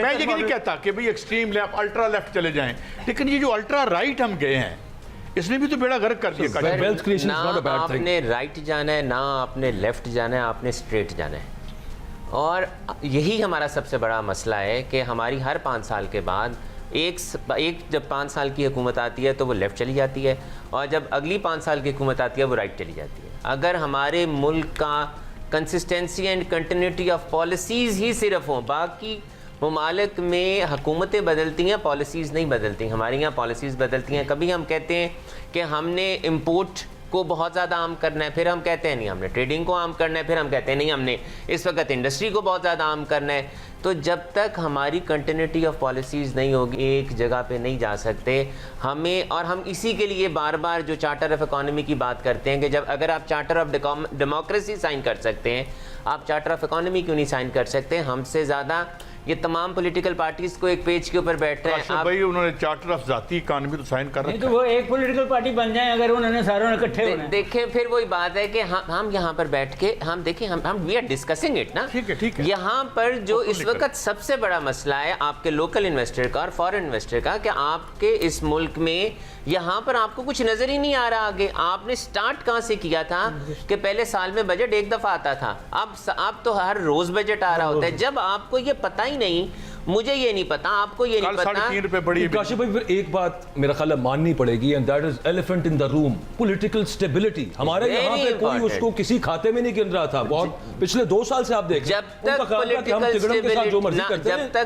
मैं ये नहीं कहता कि भाई एक्सट्रीम लेफ्ट अल्ट्रा लेफ्ट चले जाएं, लेकिन ये जो अल्ट्रा राइट हम गए हैं इसने भी तो बेड़ा गर्क कर दिया। ना आपने राइट जाना है ना आपने लेफ्ट जाना है, आपने स्ट्रेट जाना है। और यही हमारा सबसे बड़ा मसला है कि हमारी हर 5 साल के बाद एक जब 5 साल की हुकूमत आती है तो वो लेफ़्ट चली जाती है, और जब अगली 5 साल की हुकूमत आती है वो राइट चली जाती है। अगर हमारे मुल्क का consistency and continuity of policies ही सिर्फ हों, बाकी ममालिक में हुकूमतें बदलती हैं, पॉलिसीज़ नहीं बदलती। हमारे यहाँ पॉलिसीज़ बदलती हैं। कभी हम कहते हैं कि हमने इम्पोर्ट को बहुत ज़्यादा आम करना है, फिर हम कहते हैं नहीं हमने ट्रेडिंग को आम करना है, फिर हम कहते हैं नहीं हमने इस वक्त इंडस्ट्री को बहुत ज़्यादा आम करना है। तो जब तक हमारी कंटिन्यूटी ऑफ पॉलिसीज़ नहीं होगी, एक जगह पे नहीं जा सकते हमें। और हम इसी के लिए बार बार जो चार्टर ऑफ इकोनॉमी की बात करते हैं कि जब अगर आप चार्टर ऑफ डेमोक्रेसी साइन कर सकते हैं, आप चार्टर ऑफ इकोनॉमी क्यों नहीं साइन कर सकते? हमसे ज़्यादा ये तमाम पॉलिटिकल पार्टीज को एक पेज के ऊपर बैठ रहे हैं। भाई उन्होंने चार्टर ऑफ जाती इकोनॉमी तो साइन कर रखा है, तो वो एक पॉलिटिकल पार्टी बन जाए अगर उन्होंने सारों ने इकट्ठे होना है। देखें फिर वही बात है कि हम यहाँ पर बैठ के हम देखें हम वी आर डिस्कसिंग इट ना। ठीक है। यहाँ पर जो इस वक्त सबसे बड़ा मसला है आपके लोकल इन्वेस्टर का और फॉरेन इन्वेस्टर का, कि आपके इस मुल्क में यहाँ पर आपको कुछ नजर ही नहीं आ रहा आगे। आपने स्टार्ट कहाँ से किया था कि पहले साल में बजट एक दफा आता था, अब तो हर रोज बजट आ रहा होता है। जब आपको ये पता ही नहीं, मुझे ये नहीं पता, आपको ये नहीं पता। 3.5 रुपए बढ़ी। काशिफ भाई फिर एक बात मेरा ख्याल है माननी पड़ेगी, and that is elephant in the room, political stability. हमारे यहाँ पे कोई उसको किसी खाते में नहीं गिन रहा था। बहुत पिछले 2 साल से आप देख, जब तक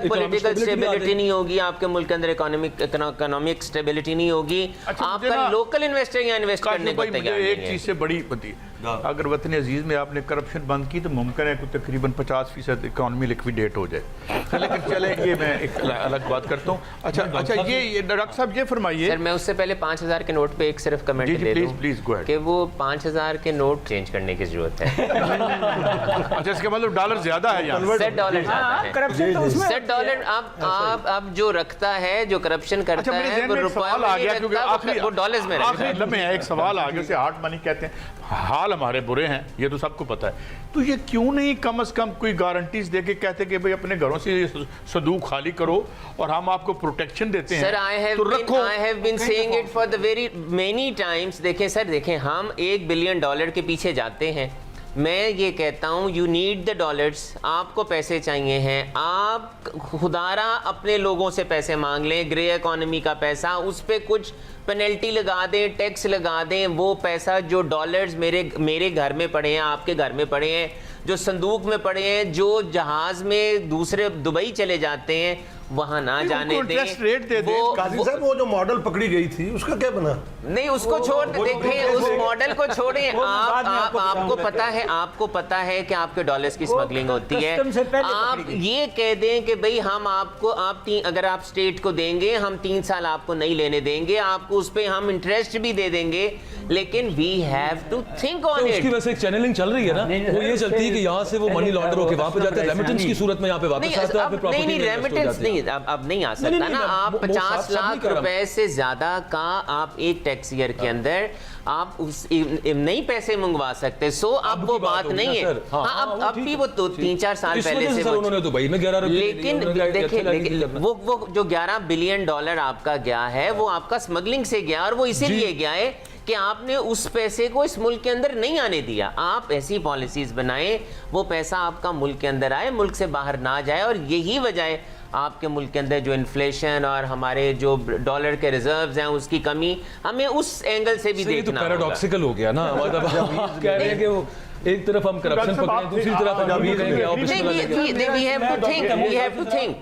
पॉलिटिकल स्टेबिलिटी नहीं होगी आपके मुल्क के अंदर, इकोनॉमिक स्टेबिलिटी नहीं होगी, आपका लोकल इन्वेस्टर यहाँ इन्वेस्ट करने को तैयार नहीं है। एक चीज से बड़ी होती है, अगर वतन अजीज में आपने करप्शन बंद की तो मुमकिन है कि तकरीबन 50% इकोनॉमी लिक्विडेट हो जाए। लेकिन चले ये मैं एक अलग बात करता हूँ। अच्छा ये डॉक्टर साहब ये फरमाइए सर, मैं उससे पहले 5000 के नोट पे एक सिर्फ कमेंट दे दूं कि वो 5000 के नोट चेंज करने की जरूरत है। अच्छा, इसका मतलब डॉलर ज्यादा है यहाँ। सेट डॉलर ज्यादा है। सेट डॉलर अब जो रखता है, जो करप्शन करता है वो रुपया में नहीं रखता, वो डॉलर्स में रखता है। आखिरी एक सवाल आ गया, उसे हार्ड मनी कहते हैं। हाल हमारे बुरे हैं, ये तो सबको पता है, तो ये क्यों नहीं कम से कम कोई गारंटीज दे के कहते कि भाई अपने घरों से संदूक खाली करो और हम आपको प्रोटेक्शन देते हैं। Sir, I have been saying it for the very many times. देखें सर, देखें हम $1 बिलियन के पीछे जाते हैं। मैं ये कहता हूँ यू नीड द डॉलर्स, आपको पैसे चाहिए हैं, आप खुदारा अपने लोगों से पैसे मांग लें, ग्रे इकोनॉमी का पैसा, उस पर कुछ पेनल्टी लगा दें, टैक्स लगा दें। वो पैसा जो डॉलर्स मेरे घर में पड़े हैं, आपके घर में पड़े हैं, जो संदूक में पड़े हैं, जो जहाज में दूसरे दुबई चले जाते हैं, वहां ना जाने दें। काजी साहब वो जो मॉडल पकड़ी गई थी उसका क्या बना? नहीं, उसको छोड़ देखें, उस मॉडल को छोड़ें। आपको पता है कि आपके डॉलर्स की स्मगलिंग होती है। आप ये कह दें कि भाई हम आपको अगर आप स्टेट को देंगे, हम 3 साल आपको नहीं लेने देंगे, आपको उस पे हम इंटरेस्ट भी दे देंगे, लेकिन we have to think on it. उसकी वैसे एक चैनलिंग चल रही है ना, वो ये चलती है कि यहाँ से वो मनी लॉन्डर होकर वहां पे जाते हैं, रेमिटेंस की सूरत में यहाँ पे वापस आता है। नहीं, रेमिटेंस नहीं, अब नहीं आ सकता ना। आप 50 लाख रुपए से ज्यादा का आप एक टैक्स ईयर के अंदर आप नहीं पैसे मंगवा सकते। सो अब वो बात नहीं है। अब भी वो 3-4 साल पहले से उन्होंने दुबई में 11 रुपए, लेकिन देखिए वो जो $11 बिलियन आपका गया है, वो आपका स्मगलिंग से गया, और वो इसीलिए गया है कि आपने उस पैसे को इस मुल्क के अंदर नहीं आने दिया। आप ऐसी पॉलिसीज बनाएं, वो पैसा आपका मुल्क के अंदर आए, मुल्क से बाहर ना जाए। और यही वजह है आपके मुल्क के अंदर जो इन्फ्लेशन और हमारे जो डॉलर के रिजर्व्स हैं उसकी कमी, हमें उस एंगल से भी देखना होगा। पैराडॉक्सिकल हो गया ना, मतलब आप कह रहे हैं कि वो एक तरफ हम करप्शन पकड़े, दूसरी तरफ हम अमीर हैं। We have to think.